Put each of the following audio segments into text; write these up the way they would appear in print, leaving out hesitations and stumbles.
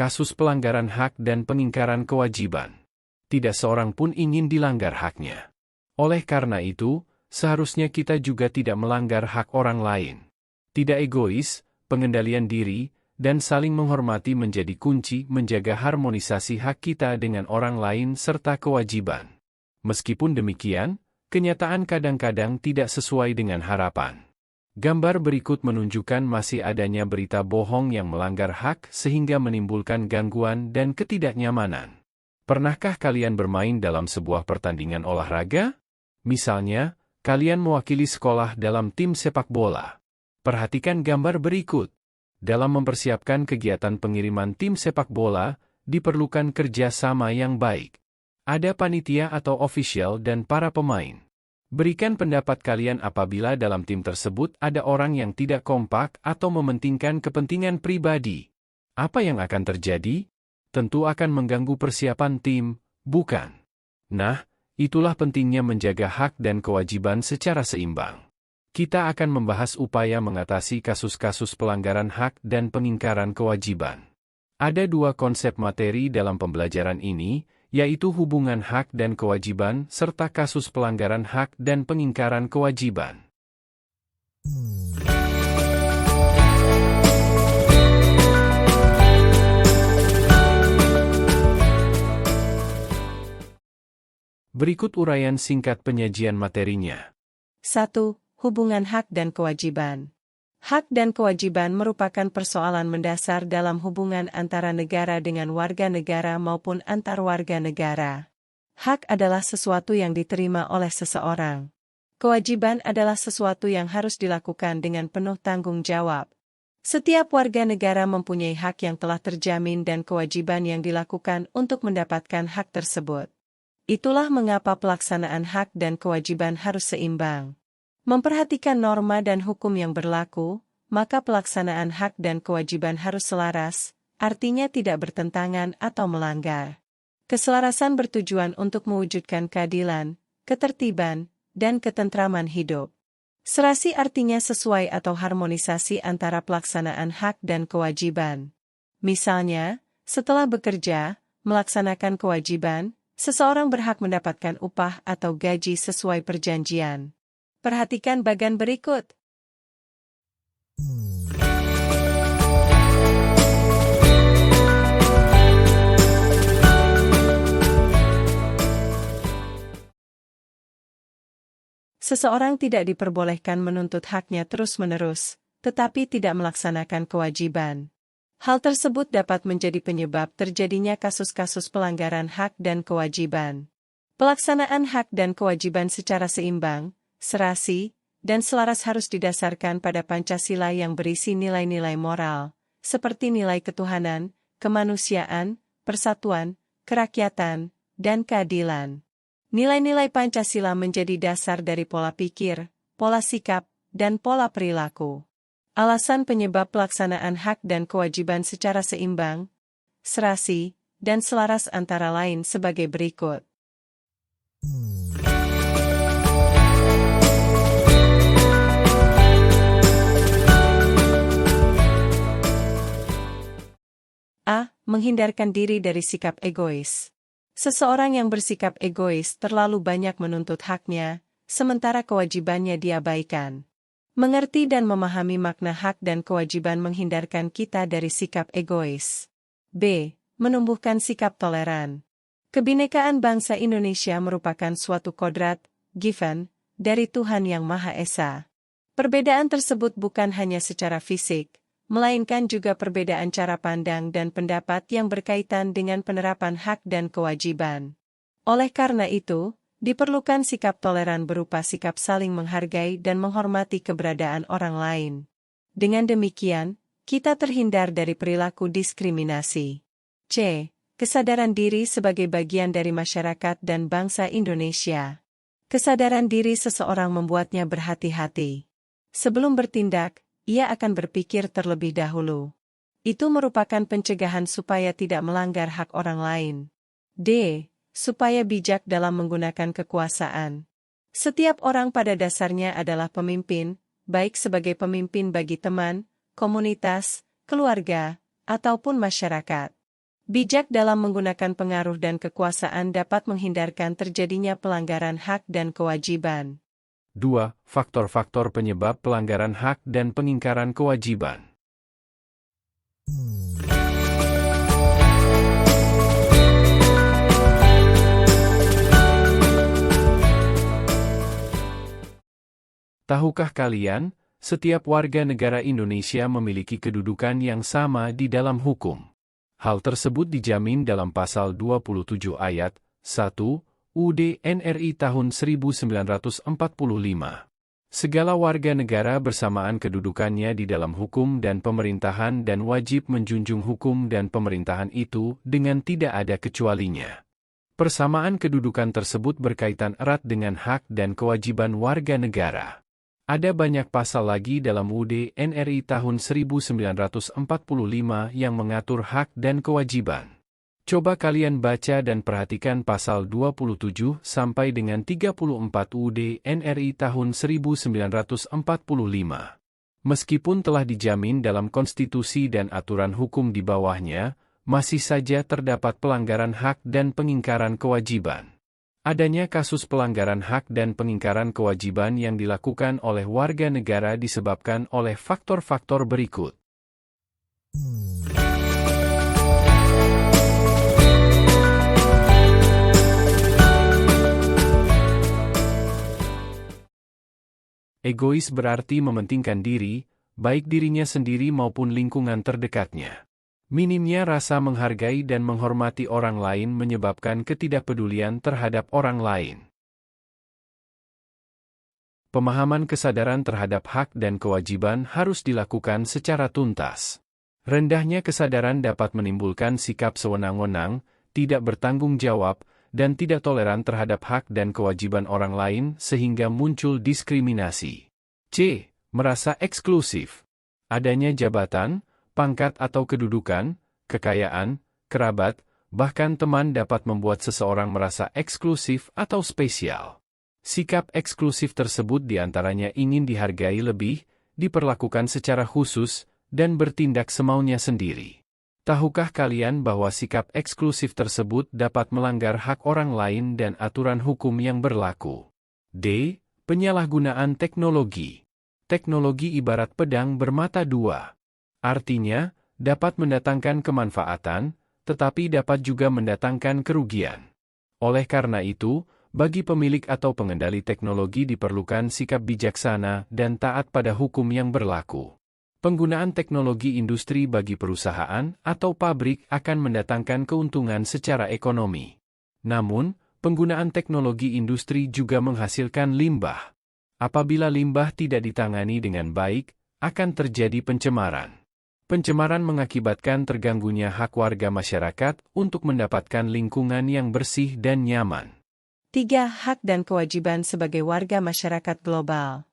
Kasus pelanggaran hak dan pengingkaran kewajiban. Tidak seorang pun ingin dilanggar haknya. Oleh karena itu, seharusnya kita juga tidak melanggar hak orang lain. Tidak egois, pengendalian diri, dan saling menghormati menjadi kunci menjaga harmonisasi hak kita dengan orang lain serta kewajiban. Meskipun demikian, kenyataan kadang-kadang tidak sesuai dengan harapan. Gambar berikut menunjukkan masih adanya berita bohong yang melanggar hak sehingga menimbulkan gangguan dan ketidaknyamanan. Pernahkah kalian bermain dalam sebuah pertandingan olahraga? Misalnya, kalian mewakili sekolah dalam tim sepak bola. Perhatikan gambar berikut. Dalam mempersiapkan kegiatan pengiriman tim sepak bola, diperlukan kerja sama yang baik. Ada panitia atau ofisial dan para pemain. Berikan pendapat kalian apabila dalam tim tersebut ada orang yang tidak kompak atau mementingkan kepentingan pribadi. Apa yang akan terjadi? Tentu akan mengganggu persiapan tim, bukan? Nah, itulah pentingnya menjaga hak dan kewajiban secara seimbang. Kita akan membahas upaya mengatasi kasus-kasus pelanggaran hak dan pengingkaran kewajiban. Ada dua konsep materi dalam pembelajaran ini, yaitu hubungan hak dan kewajiban serta kasus pelanggaran hak dan pengingkaran kewajiban. Berikut uraian singkat penyajian materinya. 1. Hubungan hak dan kewajiban. Hak dan kewajiban merupakan persoalan mendasar dalam hubungan antara negara dengan warga negara maupun antar warga negara. Hak adalah sesuatu yang diterima oleh seseorang. Kewajiban adalah sesuatu yang harus dilakukan dengan penuh tanggung jawab. Setiap warga negara mempunyai hak yang telah terjamin dan kewajiban yang dilakukan untuk mendapatkan hak tersebut. Itulah mengapa pelaksanaan hak dan kewajiban harus seimbang. Memperhatikan norma dan hukum yang berlaku, maka pelaksanaan hak dan kewajiban harus selaras, artinya tidak bertentangan atau melanggar. Keselarasan bertujuan untuk mewujudkan keadilan, ketertiban, dan ketentraman hidup. Serasi artinya sesuai atau harmonisasi antara pelaksanaan hak dan kewajiban. Misalnya, setelah bekerja, melaksanakan kewajiban, seseorang berhak mendapatkan upah atau gaji sesuai perjanjian. Perhatikan bagan berikut. Seseorang tidak diperbolehkan menuntut haknya terus-menerus, tetapi tidak melaksanakan kewajiban. Hal tersebut dapat menjadi penyebab terjadinya kasus-kasus pelanggaran hak dan kewajiban. Pelaksanaan hak dan kewajiban secara seimbang, serasi, dan selaras harus didasarkan pada Pancasila yang berisi nilai-nilai moral, seperti nilai ketuhanan, kemanusiaan, persatuan, kerakyatan, dan keadilan. Nilai-nilai Pancasila menjadi dasar dari pola pikir, pola sikap, dan pola perilaku. Alasan penyebab pelaksanaan hak dan kewajiban secara seimbang, serasi, dan selaras antara lain sebagai berikut. A. Menghindarkan diri dari sikap egois. Seseorang yang bersikap egois terlalu banyak menuntut haknya, sementara kewajibannya diabaikan. Mengerti dan memahami makna hak dan kewajiban menghindarkan kita dari sikap egois. B. Menumbuhkan sikap toleran. Kebinekaan bangsa Indonesia merupakan suatu kodrat, given, dari Tuhan Yang Maha Esa. Perbedaan tersebut bukan hanya secara fisik, melainkan juga perbedaan cara pandang dan pendapat yang berkaitan dengan penerapan hak dan kewajiban. Oleh karena itu, diperlukan sikap toleran berupa sikap saling menghargai dan menghormati keberadaan orang lain. Dengan demikian, kita terhindar dari perilaku diskriminasi. C. Kesadaran diri sebagai bagian dari masyarakat dan bangsa Indonesia. Kesadaran diri seseorang membuatnya berhati-hati. Sebelum bertindak, ia akan berpikir terlebih dahulu. Itu merupakan pencegahan supaya tidak melanggar hak orang lain. D. Supaya bijak dalam menggunakan kekuasaan. Setiap orang pada dasarnya adalah pemimpin, baik sebagai pemimpin bagi teman, komunitas, keluarga, ataupun masyarakat. Bijak dalam menggunakan pengaruh dan kekuasaan dapat menghindarkan terjadinya pelanggaran hak dan kewajiban. 2. Faktor-faktor penyebab pelanggaran hak dan pengingkaran kewajiban. Tahukah kalian, setiap warga negara Indonesia memiliki kedudukan yang sama di dalam hukum. Hal tersebut dijamin dalam pasal 27 ayat 1 UUD NRI tahun 1945. Segala warga negara bersamaan kedudukannya di dalam hukum dan pemerintahan dan wajib menjunjung hukum dan pemerintahan itu dengan tidak ada kecualinya. Persamaan kedudukan tersebut berkaitan erat dengan hak dan kewajiban warga negara. Ada banyak pasal lagi dalam UUD NRI tahun 1945 yang mengatur hak dan kewajiban. Coba kalian baca dan perhatikan pasal 27 sampai dengan 34 UUD NRI tahun 1945. Meskipun telah dijamin dalam konstitusi dan aturan hukum di bawahnya, masih saja terdapat pelanggaran hak dan pengingkaran kewajiban. Adanya kasus pelanggaran hak dan pengingkaran kewajiban yang dilakukan oleh warga negara disebabkan oleh faktor-faktor berikut. Egois berarti mementingkan diri, baik dirinya sendiri maupun lingkungan terdekatnya. Minimnya rasa menghargai dan menghormati orang lain menyebabkan ketidakpedulian terhadap orang lain. Pemahaman kesadaran terhadap hak dan kewajiban harus dilakukan secara tuntas. Rendahnya kesadaran dapat menimbulkan sikap sewenang-wenang, tidak bertanggung jawab, dan tidak toleran terhadap hak dan kewajiban orang lain sehingga muncul diskriminasi. C. Merasa eksklusif. Adanya jabatan, pangkat atau kedudukan, kekayaan, kerabat, bahkan teman dapat membuat seseorang merasa eksklusif atau spesial. Sikap eksklusif tersebut diantaranya ingin dihargai lebih, diperlakukan secara khusus, dan bertindak semaunya sendiri. Tahukah kalian bahwa sikap eksklusif tersebut dapat melanggar hak orang lain dan aturan hukum yang berlaku? D. Penyalahgunaan teknologi. Teknologi ibarat pedang bermata dua. Artinya, dapat mendatangkan kemanfaatan, tetapi dapat juga mendatangkan kerugian. Oleh karena itu, bagi pemilik atau pengendali teknologi diperlukan sikap bijaksana dan taat pada hukum yang berlaku. Penggunaan teknologi industri bagi perusahaan atau pabrik akan mendatangkan keuntungan secara ekonomi. Namun, penggunaan teknologi industri juga menghasilkan limbah. Apabila limbah tidak ditangani dengan baik, akan terjadi pencemaran. Pencemaran mengakibatkan terganggunya hak warga masyarakat untuk mendapatkan lingkungan yang bersih dan nyaman. 3. Hak dan kewajiban sebagai warga masyarakat global.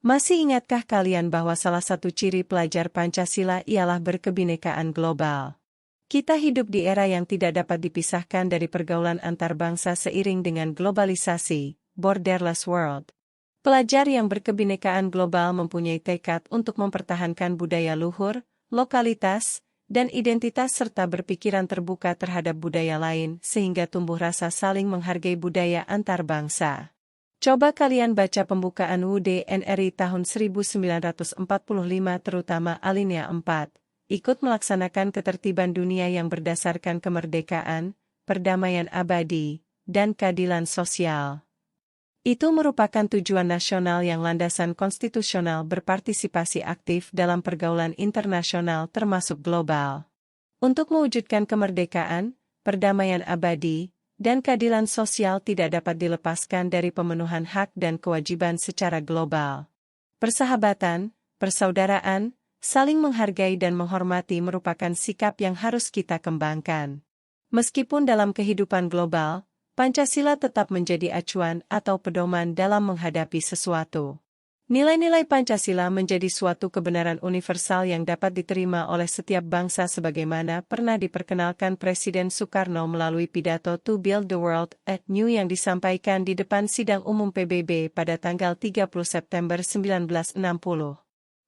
Masih ingatkah kalian bahwa salah satu ciri pelajar Pancasila ialah berkebinekaan global? Kita hidup di era yang tidak dapat dipisahkan dari pergaulan antar bangsa seiring dengan globalisasi, borderless world. Pelajar yang berkebinekaan global mempunyai tekad untuk mempertahankan budaya luhur, lokalitas, dan identitas serta berpikiran terbuka terhadap budaya lain sehingga tumbuh rasa saling menghargai budaya antar bangsa. Coba kalian baca pembukaan UUD NRI tahun 1945 terutama alinea 4. Ikut melaksanakan ketertiban dunia yang berdasarkan kemerdekaan, perdamaian abadi, dan keadilan sosial. Itu merupakan tujuan nasional yang landasan konstitusional berpartisipasi aktif dalam pergaulan internasional termasuk global. Untuk mewujudkan kemerdekaan, perdamaian abadi, dan keadilan sosial tidak dapat dilepaskan dari pemenuhan hak dan kewajiban secara global. Persahabatan, persaudaraan, saling menghargai dan menghormati merupakan sikap yang harus kita kembangkan. Meskipun dalam kehidupan global, Pancasila tetap menjadi acuan atau pedoman dalam menghadapi sesuatu. Nilai-nilai Pancasila menjadi suatu kebenaran universal yang dapat diterima oleh setiap bangsa sebagaimana pernah diperkenalkan Presiden Soekarno melalui pidato To Build the World New yang disampaikan di depan sidang umum PBB pada tanggal 30 September 1960.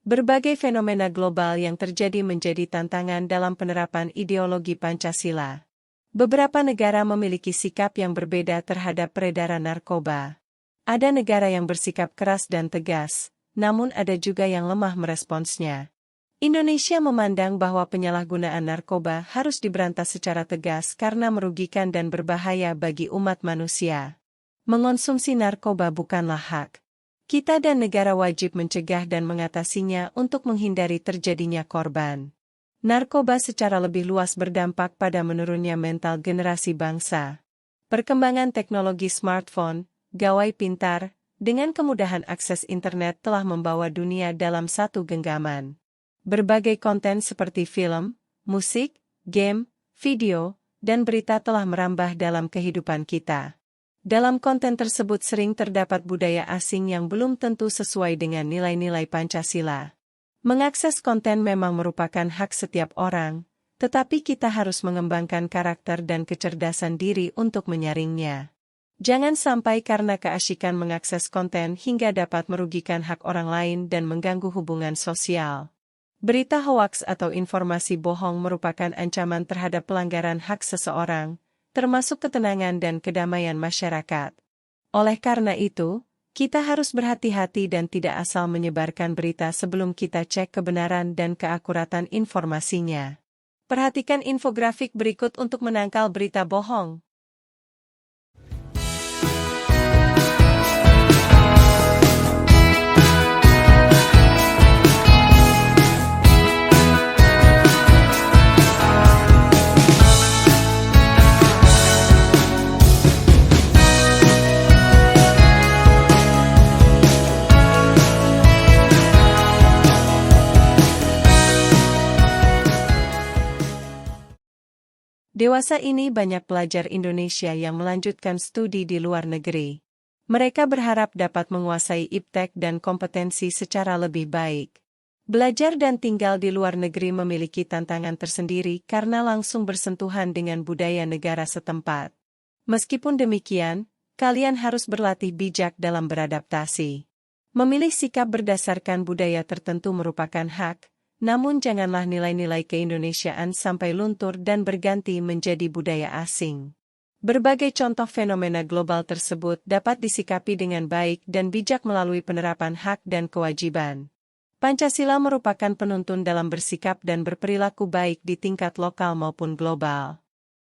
Berbagai fenomena global yang terjadi menjadi tantangan dalam penerapan ideologi Pancasila. Beberapa negara memiliki sikap yang berbeda terhadap peredaran narkoba. Ada negara yang bersikap keras dan tegas, namun ada juga yang lemah meresponsnya. Indonesia memandang bahwa penyalahgunaan narkoba harus diberantas secara tegas karena merugikan dan berbahaya bagi umat manusia. Mengonsumsi narkoba bukanlah hak. Kita dan negara wajib mencegah dan mengatasinya untuk menghindari terjadinya korban. Narkoba secara lebih luas berdampak pada menurunnya mental generasi bangsa. Perkembangan teknologi smartphone, gawai pintar, dengan kemudahan akses internet telah membawa dunia dalam satu genggaman. Berbagai konten seperti film, musik, game, video, dan berita telah merambah dalam kehidupan kita. Dalam konten tersebut sering terdapat budaya asing yang belum tentu sesuai dengan nilai-nilai Pancasila. Mengakses konten memang merupakan hak setiap orang, tetapi kita harus mengembangkan karakter dan kecerdasan diri untuk menyaringnya. Jangan sampai karena keasyikan mengakses konten hingga dapat merugikan hak orang lain dan mengganggu hubungan sosial. Berita hoaks atau informasi bohong merupakan ancaman terhadap pelanggaran hak seseorang, termasuk ketenangan dan kedamaian masyarakat. Oleh karena itu, kita harus berhati-hati dan tidak asal menyebarkan berita sebelum kita cek kebenaran dan keakuratan informasinya. Perhatikan infografik berikut untuk menangkal berita bohong. Dewasa ini banyak pelajar Indonesia yang melanjutkan studi di luar negeri. Mereka berharap dapat menguasai iptek dan kompetensi secara lebih baik. Belajar dan tinggal di luar negeri memiliki tantangan tersendiri karena langsung bersentuhan dengan budaya negara setempat. Meskipun demikian, kalian harus berlatih bijak dalam beradaptasi. Memilih sikap berdasarkan budaya tertentu merupakan hak, namun janganlah nilai-nilai keindonesiaan sampai luntur dan berganti menjadi budaya asing. Berbagai contoh fenomena global tersebut dapat disikapi dengan baik dan bijak melalui penerapan hak dan kewajiban. Pancasila merupakan penuntun dalam bersikap dan berperilaku baik di tingkat lokal maupun global.